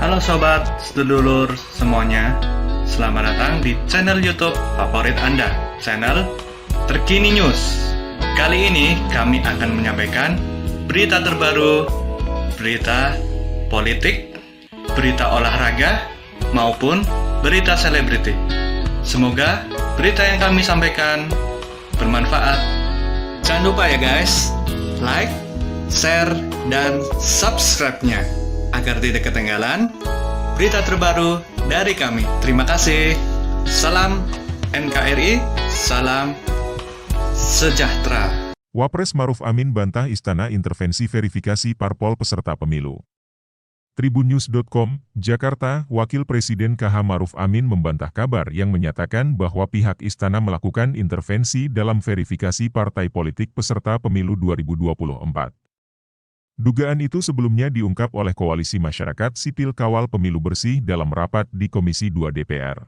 Halo sobat, sedulur semuanya. Selamat datang di channel YouTube favorit Anda, channel Terkini News. Kali ini kami akan menyampaikan berita terbaru, berita politik, berita olahraga, maupun berita selebriti. Semoga berita yang kami sampaikan bermanfaat. Jangan lupa ya guys, like, share, dan subscribe-nya agar tidak ketinggalan berita terbaru dari kami. Terima kasih. Salam NKRI, salam sejahtera. Wapres Maruf Amin bantah istana intervensi verifikasi parpol peserta pemilu. Tribunnews.com, Jakarta, Wakil Presiden KH Maruf Amin membantah kabar yang menyatakan bahwa pihak istana melakukan intervensi dalam verifikasi partai politik peserta pemilu 2024. Dugaan itu sebelumnya diungkap oleh Koalisi Masyarakat Sipil Kawal Pemilu Bersih dalam rapat di Komisi 2 DPR.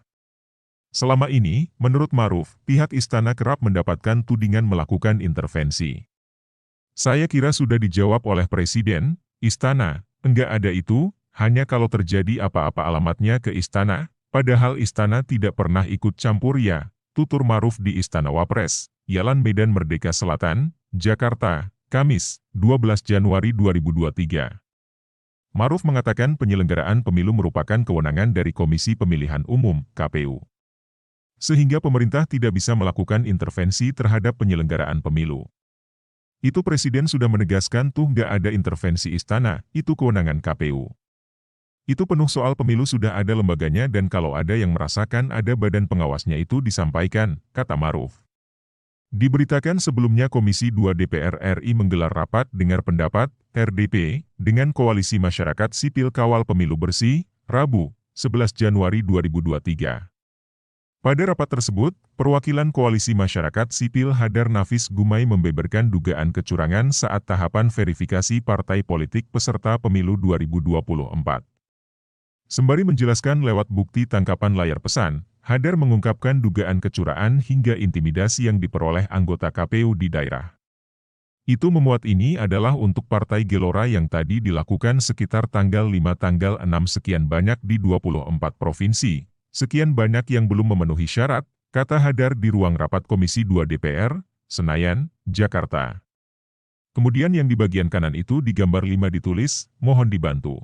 Selama ini, menurut Maruf, pihak istana kerap mendapatkan tudingan melakukan intervensi. Saya kira sudah dijawab oleh Presiden, istana, enggak ada itu, hanya kalau terjadi apa-apa alamatnya ke istana, padahal istana tidak pernah ikut campur ya, tutur Maruf di Istana Wapres, Jalan Medan Merdeka Selatan, Jakarta, Kamis, 12 Januari 2023. Maruf mengatakan penyelenggaraan pemilu merupakan kewenangan dari Komisi Pemilihan Umum, KPU. Sehingga pemerintah tidak bisa melakukan intervensi terhadap penyelenggaraan pemilu. Itu Presiden sudah menegaskan tuh nggak ada intervensi istana, itu kewenangan KPU. Itu penuh soal pemilu sudah ada lembaganya dan kalau ada yang merasakan ada badan pengawasnya itu disampaikan, kata Maruf. Diberitakan sebelumnya Komisi 2 DPR RI menggelar rapat dengar pendapat, RDP, dengan Koalisi Masyarakat Sipil Kawal Pemilu Bersih, Rabu, 11 Januari 2023. Pada rapat tersebut, perwakilan Koalisi Masyarakat Sipil Hadar Nafis Gumai membeberkan dugaan kecurangan saat tahapan verifikasi partai politik peserta pemilu 2024. Sembari menjelaskan lewat bukti tangkapan layar pesan, Hadar mengungkapkan dugaan kecurangan hingga intimidasi yang diperoleh anggota KPU di daerah. Itu memuat ini adalah untuk Partai Gelora yang tadi dilakukan sekitar tanggal 5 tanggal 6 sekian banyak di 24 provinsi. Sekian banyak yang belum memenuhi syarat, kata Hadar di ruang rapat Komisi 2 DPR, Senayan, Jakarta. Kemudian yang di bagian kanan itu di gambar 5 ditulis, mohon dibantu.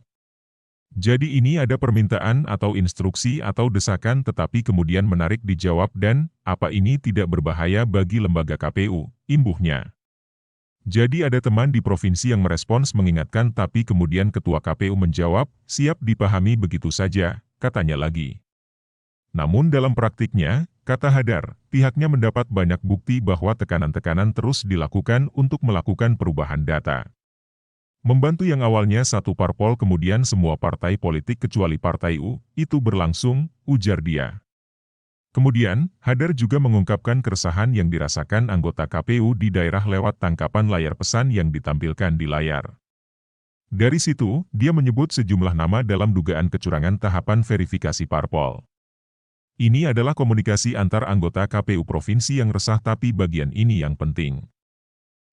Jadi ini ada permintaan atau instruksi atau desakan tetapi kemudian menarik dijawab dan, apa ini tidak berbahaya bagi lembaga KPU, imbuhnya. Jadi ada teman di provinsi yang merespons mengingatkan tapi kemudian Ketua KPU menjawab, siap dipahami begitu saja, katanya lagi. Namun dalam praktiknya, kata Hadar, pihaknya mendapat banyak bukti bahwa tekanan-tekanan terus dilakukan untuk melakukan perubahan data. Membantu yang awalnya satu parpol kemudian semua partai politik kecuali Partai U, itu berlangsung, ujar dia. Kemudian, Hadar juga mengungkapkan keresahan yang dirasakan anggota KPU di daerah lewat tangkapan layar pesan yang ditampilkan di layar. Dari situ, dia menyebut sejumlah nama dalam dugaan kecurangan tahapan verifikasi parpol. Ini adalah komunikasi antar anggota KPU provinsi yang resah tapi bagian ini yang penting.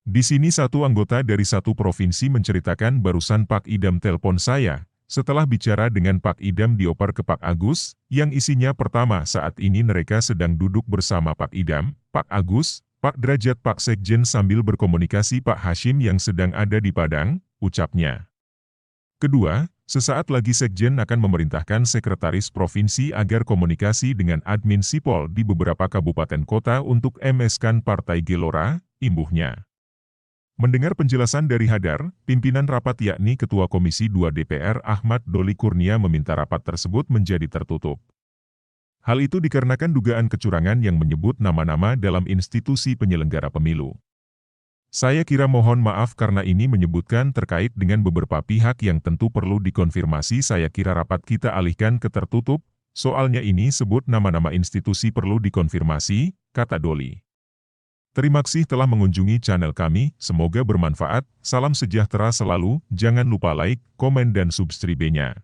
Di sini satu anggota dari satu provinsi menceritakan barusan Pak Idam telepon saya, setelah bicara dengan Pak Idam dioper ke Pak Agus, yang isinya pertama saat ini mereka sedang duduk bersama Pak Idam, Pak Agus, Pak Derajat Pak Sekjen sambil berkomunikasi Pak Hashim yang sedang ada di Padang, ucapnya. Kedua, sesaat lagi Sekjen akan memerintahkan Sekretaris Provinsi agar komunikasi dengan admin Sipol di beberapa kabupaten kota untuk MS-kan Partai Gelora, imbuhnya. Mendengar penjelasan dari Hadar, pimpinan rapat yakni Ketua Komisi 2 DPR Ahmad Doli Kurnia meminta rapat tersebut menjadi tertutup. Hal itu dikarenakan dugaan kecurangan yang menyebut nama-nama dalam institusi penyelenggara pemilu. Saya kira mohon maaf karena ini menyebutkan terkait dengan beberapa pihak yang tentu perlu dikonfirmasi saya kira rapat kita alihkan ke tertutup, soalnya ini sebut nama-nama institusi perlu dikonfirmasi, kata Doli. Terima kasih telah mengunjungi channel kami, semoga bermanfaat, salam sejahtera selalu, jangan lupa like, komen dan subscribe-nya.